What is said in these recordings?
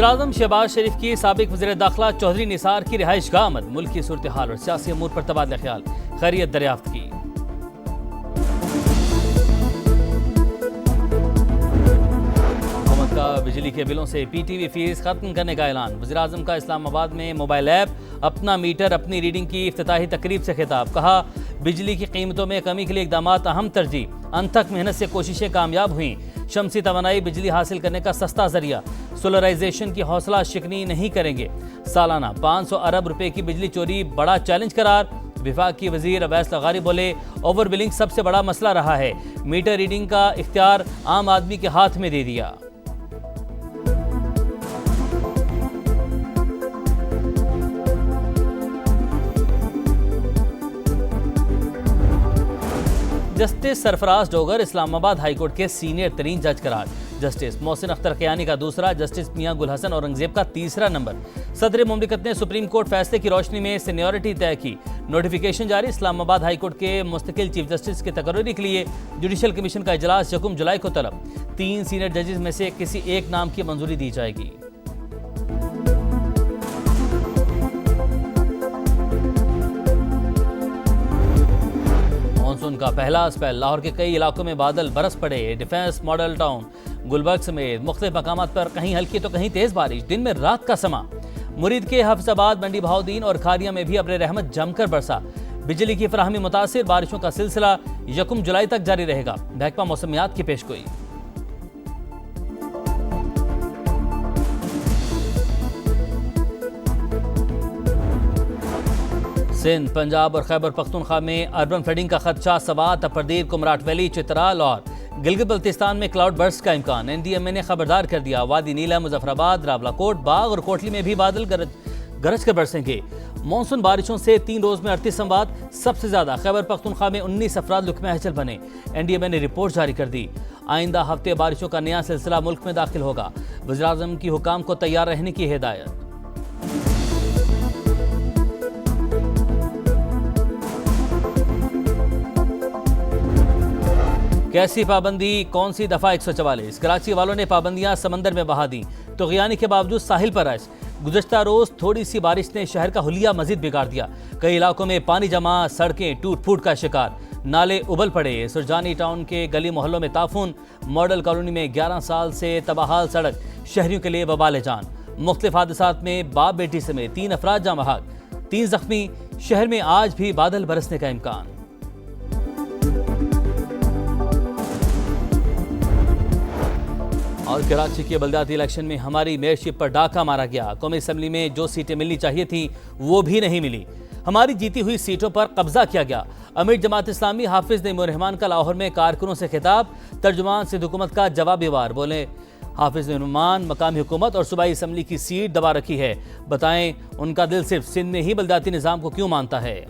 वज़ीर-ए-आज़म शहबाज शरीफ की साबिक वज़ीर दाखिला चौधरी निसार की रिहाइश गाह आमद, मुल्क की सूरत हाल और सियासी अमूर पर तबादला ख्याल, खैरियत दरियाफ्त की। हुकूमत का बिजली के बिलों से PTV फीस खत्म करने का ऐलान। वज़ीर-ए-आज़म का इस्लामाबाद में मोबाइल ऐप अपना मीटर अपनी रीडिंग की इफ्तिताही तकरीब से खिताब। कहा, बिजली की कीमतों में कमी के लिए इक़दामात अहम तरजीह, अनथक मेहनत से कोशिशें कामयाब हुई। शमसी तवानाई बिजली हासिल करने का सस्ता जरिया, सोलराइजेशन की हौसला शिकनी नहीं करेंगे। सालाना 500 अरब रुपए की बिजली चोरी बड़ा चैलेंज करार। विभाग की वजीर अवैस लगारी बोले, ओवर बिलिंग सबसे बड़ा मसला रहा है, मीटर रीडिंग का इख्तियार आम आदमी के हाथ में दे दिया। जस्टिस सरफराज डोगर इस्लामाबाद हाईकोर्ट के सीनियर तरीन जज करार। जस्टिस मोहसिन अख्तर क़यानी का दूसरा, जस्टिस मियां गुल हसन औरंगजेब का तीसरा नंबर। सदर मुमलिकत ने सुप्रीम कोर्ट फैसले की रोशनी में सीनियरिटी तय की। नोटिफिकेशन जारी। इस्लामाबाद हाईकोर्ट के मुस्तकिल चीफ जस्टिस के तकर्री के लिए जुडिशल कमीशन का इजलास 1 जुलाई को तलब। 3 सीनियर जजेस में से किसी एक नाम की मंजूरी दी जाएगी। मानसून का पहला स्पेल। लाहौर के कई इलाकों में बादल बरस पड़े। डिफेंस मॉडल टाउन गुलबर्ग समेत मुख्तलिफ मकामात पर कहीं हल्की तो कहीं तेज बारिश। दिन में रात का समा। मुरीद के हफ्जाबाद, मंडी बहाउद्दीन और खारिया में भी अब्र रहमत जमकर बरसा। बिजली की फराहमी मुतासिर। बारिशों का सिलसिला 1 जुलाई तक जारी रहेगा। महकमा मौसमियात की पेशगोई। सिंध, पंजाब और खैबर पख्तूनख्वा में अर्बन फ्लडिंग का खदशा। सवात, अपरदीर, कुमराट वैली, चित्राल और गिलगित बल्तिस्तान में क्लाउड बर्स्ट का इम्कान। NDMA ने खबरदार कर दिया। वादी नीलम, मुजफ्फराबाद, रावलाकोट, बाग और कोटली में भी बादल गरज कर बरसेंगे। मानसून बारिशों से 3 रोज में 38 संवाद। सबसे ज्यादा खैबर पख्तूनख्वा में 19 अफराद लुकमे हचल बने। NDMA ने रिपोर्ट जारी कर दी। आइंदा हफ्ते बारिशों का नया सिलसिला मुल्क में दाखिल होगा। वज़ीर-ए-आज़म की हुकाम को तैयार रहने की हिदायत। कैसी पाबंदी, कौन सी दफा 144। कराची वालों ने पाबंदियां समंदर में बहा दी। तुग़यानी के बावजूद साहिल पर रश। गुज़श्ता रोज थोड़ी सी बारिश ने शहर का हुलिया मजीद बिगाड़ दिया। कई इलाकों में पानी जमा, सड़कें टूट फूट का शिकार, नाले उबल पड़े। सुरजानी टाउन के गली मोहल्लों में ताफून। मॉडल कॉलोनी में 11 साल से तबाहाल सड़क, शहरियों के लिए वबाल जान। मुख्तलिफ हादसात में बाप बेटी समेत 3 अफराद जाँ बहक, 3 जख्मी। शहर में आज भी बादल बरसने का इम्कान। और कराची के बल्दियाती इलेक्शन में हमारी मेयरशिप पर डाका मारा गया। कौमी असम्बली में जो सीटें मिलनी चाहिए थी वो भी नहीं मिली। हमारी जीती हुई सीटों पर कब्जा किया गया। अमीर जमात इस्लामी हाफिज नईमुर रहमान का लाहौर में कारकुनों से खिताब। तर्जुमान सिंध हुकूमत का जवाबी वार। बोले, हाफिज नईमुर रहमान मकामी हुकूमत और सूबाई असम्बली की सीट दबा रखी है। बताएं, उनका दिल सिर्फ सिंध में ही बल्दियाती निज़ाम को क्यों मानता है।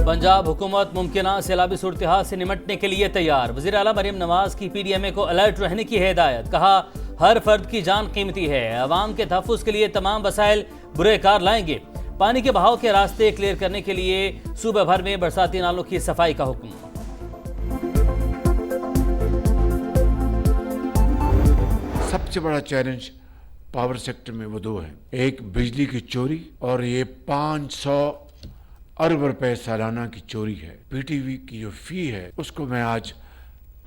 पंजाब हुकूमत मुमकिन सैलाबी सूरत हाल से निमटने के लिए तैयार। वज़ीर आला मरियम नवाज की PDMA को अलर्ट रहने की हिदायत। कहा, हर फर्द की जान कीमती है, अवाम के तहफ़्फ़ुज़ के लिए तमाम वसाइल बुरे कार लाएंगे। पानी के बहाव के रास्ते क्लियर करने के लिए सूबे भर में बरसाती नालों की सफाई का हुक्म। सबसे बड़ा चैलेंज पावर सेक्टर में वो 2 है। एक बिजली की चोरी और ये 500 अरब रुपए सालाना की चोरी है। PTV की जो फी है उसको मैं आज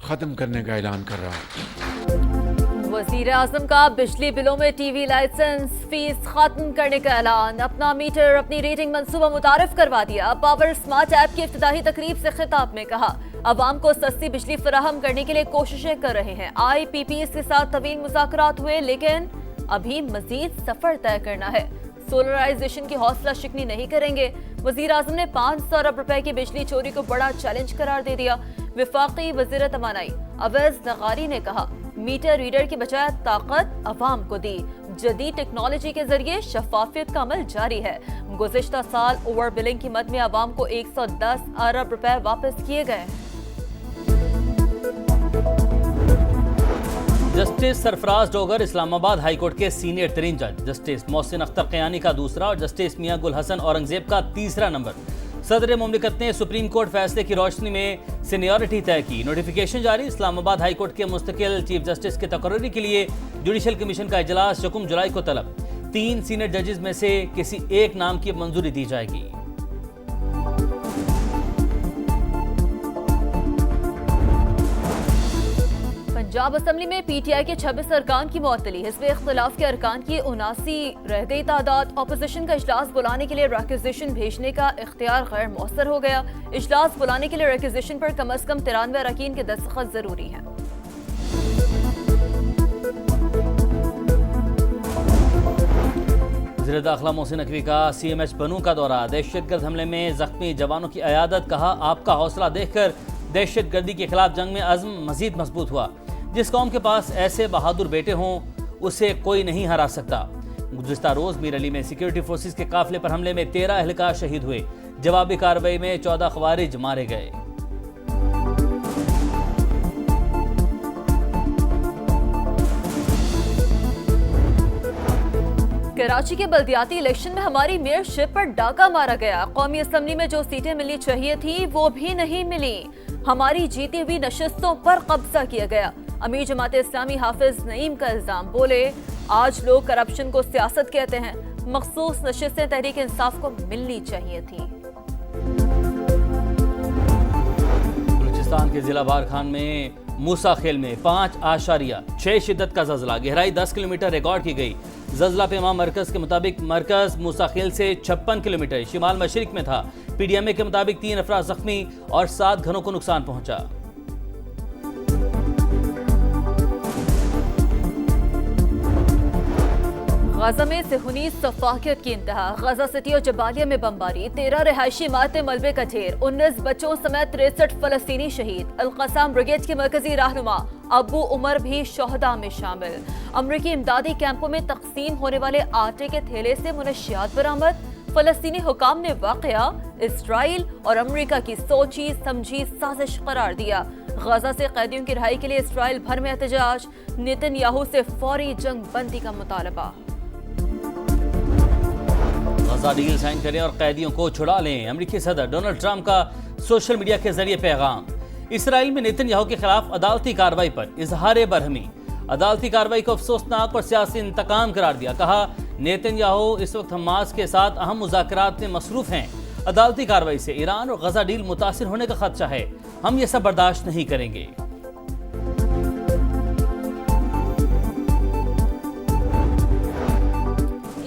खत्म करने का ऐलान कर रहा हूँ। वज़ीर आज़म का बिजली बिलों में TV लाइसेंस फीस खत्म करने का ऐलान। अपना मीटर अपनी रेटिंग मंसूबा मुतारिफ करवा दिया। पावर स्मार्ट ऐप की इफ्तिताही तकरीब से खिताब में कहा, अवाम को सस्ती बिजली फराहम करने के लिए कोशिशें कर रहे हैं। IPPs के साथ तवील मुज़ाकरात हुए, लेकिन अभी मजीद सफर तय करना है। सोलराइजेशन की हौसला शिकनी नहीं करेंगे। वज़ीर आज़म ने 500 अरब रुपए की बिजली चोरी को बड़ा चैलेंज करार दे दिया। विफाकी वज़ीर तवानाई अवैस लगारी ने कहा, मीटर रीडर की बजाय ताकत अवाम को दी। जदीद टेक्नोलॉजी के जरिए शफाफियत का अमल जारी है। गुज़िश्ता साल ओवर बिलिंग की मद में अवाम को 110 अरब रुपए वापस किए गए। जस्टिस सरफराज डोगर इस्लामाबाद हाईकोर्ट के सीनियर तरीन जज। जस्टिस मोहसिन अख्तर क़यानी का दूसरा और जस्टिस मियां गुल हसन औरंगजेब का तीसरा नंबर। सदर मुमलिकत ने सुप्रीम कोर्ट फैसले की रोशनी में सीनियरिटी तय की। नोटिफिकेशन जारी। इस्लामाबाद हाई कोर्ट के मुस्तकिल चीफ जस्टिस के तकर्री के लिए जुडिशल कमीशन का इजलास 6 जुलाई को तलब। 3 सीनियर जजेस में से किसी एक नाम की मंजूरी दी जाएगी। पंजाब असेंबली में पीटीआई के 26 अरकान की मुअत्तली। हिज़्ब इख्तिलाफ के अरकान की 79 रह गई तादाद। ऑपोजिशन का इजलास बुलाने के लिए रिक्विजिशन भेजने का इख्तियार गैर मौसर हो गया। इजलास बुलाने के लिए रिक्विजिशन पर कम अज कम 93 अरकान के दस्तखत जरूरी हैं। वज़ीर दाखिला मोहसिन नकवी का CMH बनू का दौरा। दहशतगर्द हमले में जख्मी जवानों की अयादत। कहा, आपका हौसला देखकर दहशतगर्दी के खिलाफ जंग में अज़्म मजीद मजबूत हुआ। जिस कौम के पास ऐसे बहादुर बेटे हों उसे कोई नहीं हरा सकता। गुज़िश्ता रोज़ मीर अली में सिक्योरिटी फोर्सेस के काफिले पर हमले में 13 एहलकार शहीद हुए। जवाबी कार्रवाई में 14 खवारिज मारे गए। कराची के बल्दियाती इलेक्शन में हमारी मेयरशिप पर डाका मारा गया। कौमी असेंबली में जो सीटें मिलनी चाहिए थी वो भी नहीं मिली। हमारी जीती हुई नशिस्तों पर कब्जा किया गया। अमीर जमात इस्लामी हाफिज नईम का इल्जाम। बोले, आज लोग करप्शन को सियासत कहते हैं। मखसूस नशिस्तें तहरीक इंसाफ को मिलनी चाहिए थी। बलूचिस्तान के जिला बारखान में मूसा खेल में 5.6 शिद्दत का जल्जला। गहराई 10 किलोमीटर रिकॉर्ड की गई। जल्जला पेमा मरकज के मुताबिक मरकज मूसा खेल से 56 किलोमीटर शिमाल मशरिक में था। PDMA के मुताबिक 3 अफराद जख्मी और 7 घरों को नुकसान पहुंचा। गजा में सेहूनी सफाकियत की इंतहा। गजा सिटी और जबालिया में बमबारी। 13 रिहायशी इमारतें मलबे का ढेर। 19 बच्चों समेत 63 फलस्तीनी शहीद। अल-क़साम ब्रिगेड के मरकजी रहनुमा अबू उमर भी शोहदा में शामिल। अमरीकी इमदादी कैंपों में तकसीम होने वाले आटे के थैले से मुनशियात बरामद। फलस्तीनी हुकाम ने वाकया इसराइल और अमरीका की सोची समझी साजिश करार दिया। गजा से कैदियों की रिहाई के लिए इसराइल भर में एहतजाज। नेतन्याहू से फौरी जंग बंदी का मुतालबा। गजा डील साइन करें और कैदियों को छुड़ा लें। अमेरिकी सदर डोनाल्ड ट्रंप का सोशल मीडिया के जरिए पैगाम। इसराइल में नेतन्याहू के खिलाफ अदालती कार्रवाई पर इजहार बरहमी। अदालती कार्रवाई को अफसोसनाक और सियासी इंतकाम करार दिया। कहा, नेतन्याहू इस वक्त हमास के साथ अहम मुज़ाकरात में मसरूफ हैं। अदालती कार्रवाई से ईरान और गजा डील मुतासिर होने का खदशा है। हम ये सब बर्दाश्त नहीं करेंगे।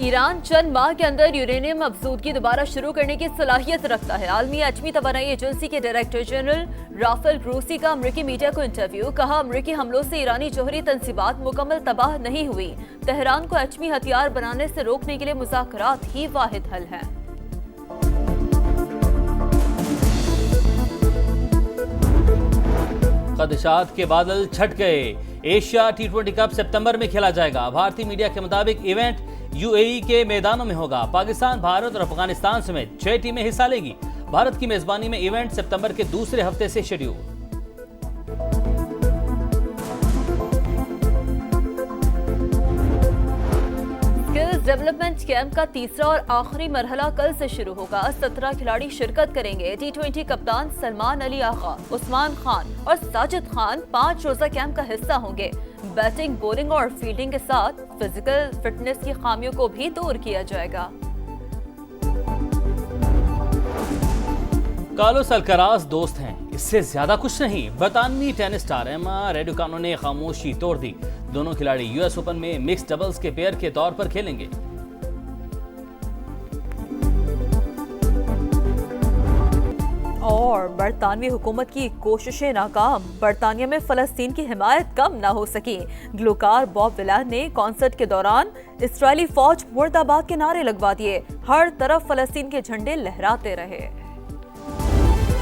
ईरान चंद माह के अंदर यूरेनियम अफजूदगी दोबारा शुरू करने की सलाहियत रखता है। आलमी एटमी तवानाई एजेंसी के डायरेक्टर जनरल राफेल ग्रोसी का अमरीकी मीडिया को इंटरव्यू। कहा, अमरीकी हमलों से ईरानी जौहरी तंसीबात मुकम्मल तबाह नहीं हुई। तेहरान को एटमी हथियार बनाने से रोकने के लिए मुज़ाकरात ही वाहिद हल है। खदशात के बादल छट गए। एशिया T20 कप सितंबर में खेला जाएगा। भारतीय मीडिया के मुताबिक इवेंट UAE के मैदानों में होगा। पाकिस्तान, भारत और अफगानिस्तान समेत 6 टीमें हिस्सा लेंगी। भारत की मेजबानी में इवेंट सितंबर के दूसरे हफ्ते से शेड्यूल। स्किल्स डेवलपमेंट कैंप का तीसरा और आखिरी मरहला कल से शुरू होगा। 17 खिलाड़ी शिरकत करेंगे। T20 कप्तान सलमान अली आगा, उस्मान खान और साजिद खान 5 रोजा कैंप का हिस्सा होंगे। बैटिंग, बॉलिंग और फील्डिंग के साथ फिजिकल फिटनेस की खामियों को भी दूर किया जाएगा। कार्लोस अल्काराज दोस्त हैं, इससे ज्यादा कुछ नहीं। बरतानवी टेनिस स्टार एमा रेडुकानो ने खामोशी तोड़ दी। दोनों खिलाड़ी US ओपन में मिक्स डबल्स के पेयर के तौर पर खेलेंगे। और बरतानवी हुकूमत की कोशिशें नाकाम। बरतानिया में फलस्तीन की हिमायत कम ना हो सकी। ग्लूकार बॉब विलान ने कॉन्सर्ट के दौरान इस्राएली फौज मुर्दाबाद के नारे लगवा दिए। हर तरफ फलस्तीन के झंडे लहराते रहे।